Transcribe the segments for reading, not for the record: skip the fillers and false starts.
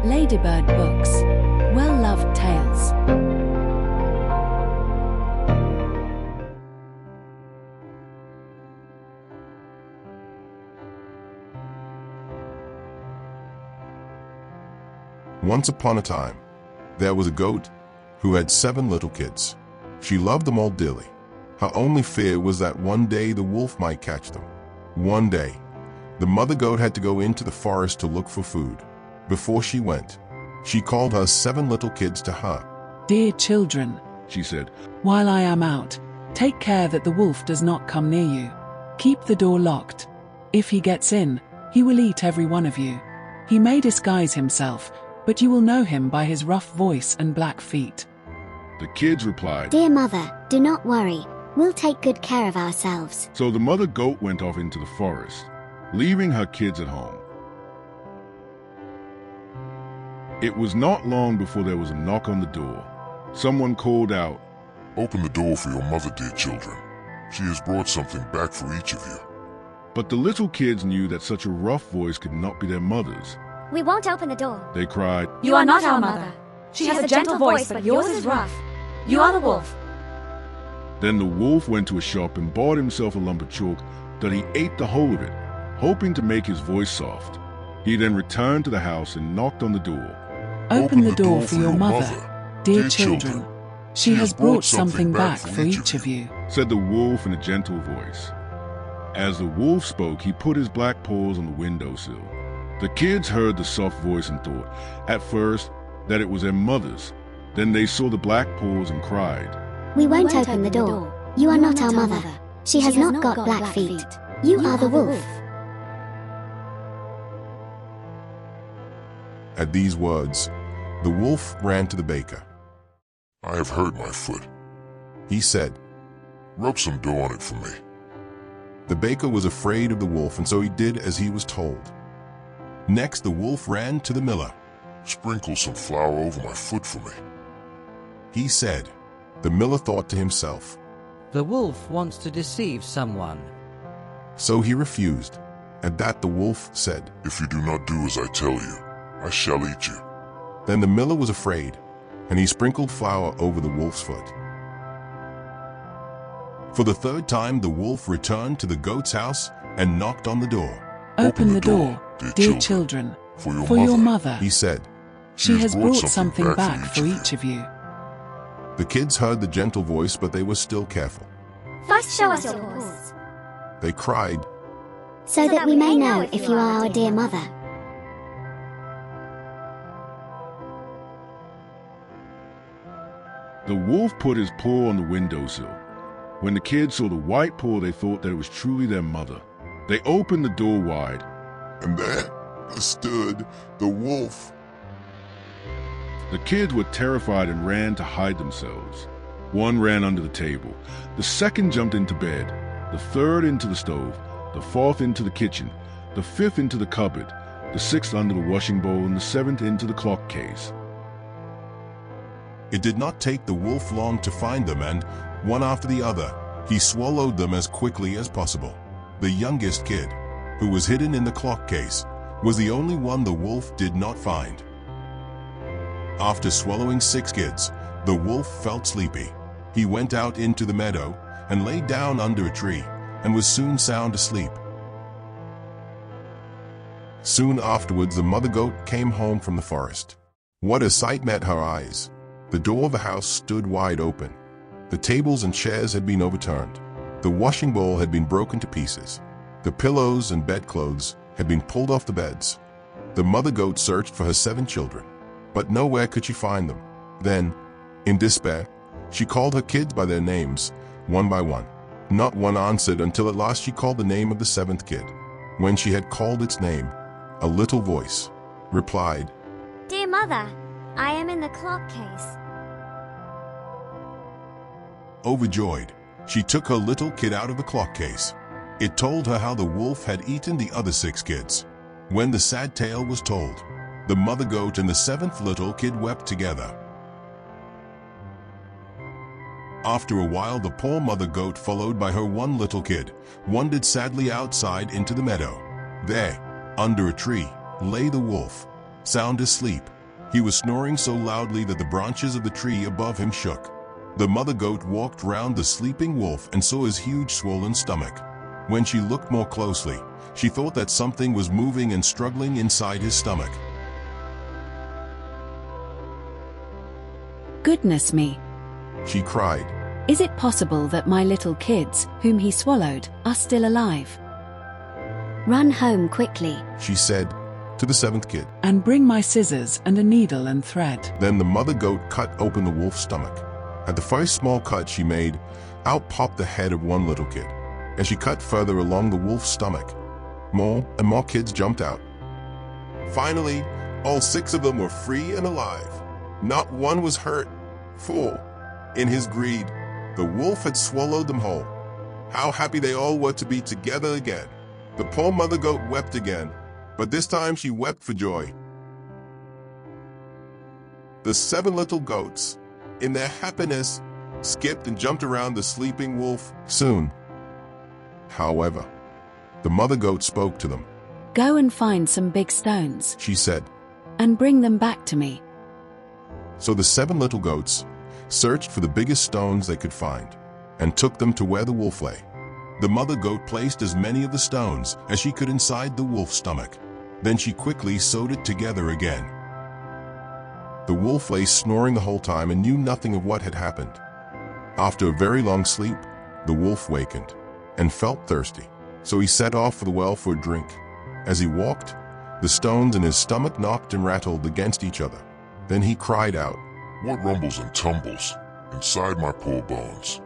Ladybird Books. Well-loved tales. Once upon a time, there was a goat who had 7 little kids. She loved them all dearly. Her only fear was that one day the wolf might catch them. One day, the mother goat had to go into the forest to look for food. Before she went, she called her 7 little kids to her. "Dear children," she said, "while I am out, take care that the wolf does not come near you. Keep the door locked. If he gets in, he will eat every one of you. He may disguise himself, but you will know him by his rough voice and black feet." The kids replied, "Dear mother, do not worry. We'll take good care of ourselves." So the mother goat went off into the forest, leaving her kids at home. It was not long before there was a knock on the door. Someone called out, "Open the door for your mother, dear children. She has brought something back for each of you." But the little kids knew that such a rough voice could not be their mother's. "We won't open the door." They cried, "You are not our mother. She has a gentle voice, but yours is rough. You are the wolf." Then the wolf went to a shop and bought himself a lump of chalk that he ate the whole of it, hoping to make his voice soft. He then returned to the house and knocked on the door. "Open the door for your mother, dear children. She has brought something back for each of you," said the wolf in a gentle voice. As the wolf spoke, he put his black paws on the windowsill. The kids heard the soft voice and thought, at first, that it was their mother's. Then they saw the black paws and cried, "We won't open the door. You are not our mother. She has not got black feet. You are the wolf." At these words, the wolf ran to the baker. "I have hurt my foot," he said. "Rub some dough on it for me." The baker was afraid of the wolf, and so he did as he was told. Next, the wolf ran to the miller. "Sprinkle some flour over my foot for me," he said. The miller thought to himself, "The wolf wants to deceive someone." so he refused. At that the wolf said, "If you do not do as I tell you, I shall eat you." Then the miller was afraid, and he sprinkled flour over the wolf's foot. For the 3rd time, the wolf returned to the goat's house and knocked on the door. "Open the door, dear children, for your mother," he said. "She has brought something back for each of you." The kids heard the gentle voice, but they were still careful. "First show us your paws," They cried, "so that we may know if you are our dear mother." The wolf put his paw on the windowsill. When the kids saw the white paw, they thought that it was truly their mother. They opened the door wide. And there stood the wolf. The kids were terrified and ran to hide themselves. One ran under the table. The second jumped into bed. The third into the stove. The fourth into the kitchen. The fifth into the cupboard. The sixth under the washing bowl, and the 7th into the clock case. It did not take the wolf long to find them, and, one after the other, he swallowed them as quickly as possible. The youngest kid, who was hidden in the clock case, was the only one the wolf did not find. After swallowing 6 kids, the wolf felt sleepy. He went out into the meadow and lay down under a tree and was soon sound asleep. Soon afterwards, the mother goat came home from the forest. What a sight met her eyes! The door of the house stood wide open. The tables and chairs had been overturned. The washing bowl had been broken to pieces. The pillows and bedclothes had been pulled off the beds. The mother goat searched for her 7 children, but nowhere could she find them. Then, in despair, she called her kids by their names, one by one. Not one answered until at last she called the name of the 7th kid. When she had called its name, a little voice replied, "Dear mother, I am in the clock case." Overjoyed, she took her little kid out of the clock case. It told her how the wolf had eaten the other 6 kids. When the sad tale was told, the mother goat and the 7th little kid wept together. After a while, the poor mother goat, followed by her 1 little kid, wandered sadly outside into the meadow. There, under a tree, lay the wolf, sound asleep, He was snoring so loudly that the branches of the tree above him shook. The mother goat walked round the sleeping wolf and saw his huge swollen stomach. When she looked more closely, she thought that something was moving and struggling inside his stomach. Goodness me! She cried. Is it possible that my little kids, whom he swallowed, are still alive? Run home quickly, She said to the seventh kid. And bring my scissors and a needle and thread. Then the mother goat cut open the wolf's stomach. At the first small cut she made, out popped the head of one little kid. As she cut further along the wolf's stomach, more and more kids jumped out. Finally, all 6 of them were free and alive. Not one was hurt, for, in his greed, the wolf had swallowed them whole. How happy they all were to be together again. The poor mother goat wept again, but this time she wept for joy. The 7 little goats, in their happiness, skipped and jumped around the sleeping wolf soon. However, the mother goat spoke to them. Go and find some big stones, She said. and bring them back to me. So the 7 little goats searched for the biggest stones they could find and took them to where the wolf lay. The mother goat placed as many of the stones as she could inside the wolf's stomach. Then she quickly sewed it together again. The wolf lay snoring the whole time and knew nothing of what had happened. After a very long sleep, the wolf wakened and felt thirsty. So he set off for the well for a drink. As he walked, the stones in his stomach knocked and rattled against each other. Then he cried out, What rumbles and tumbles inside my poor bones?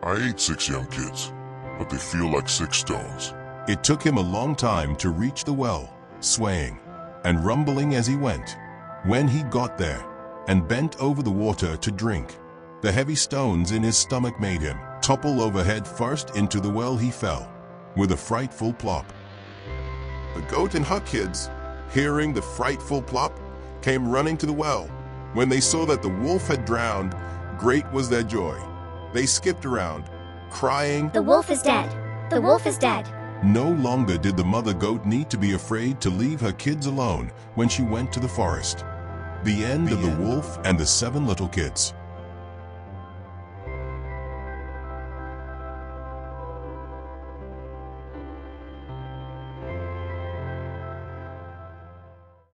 I ate 6 young kids, but they feel like 6 stones. It took him a long time to reach the well, swaying and rumbling as he went. When he got there and bent over the water to drink, the heavy stones in his stomach made him topple over head first. Into the well he fell, with a frightful plop. The goat and her kids, hearing the frightful plop, came running to the well. When they saw that the wolf had drowned, great was their joy. They skipped around, crying, The wolf is dead! The wolf is dead! No longer did the mother goat need to be afraid to leave her kids alone when she went to the forest. The end of the wolf and the 7 little kids.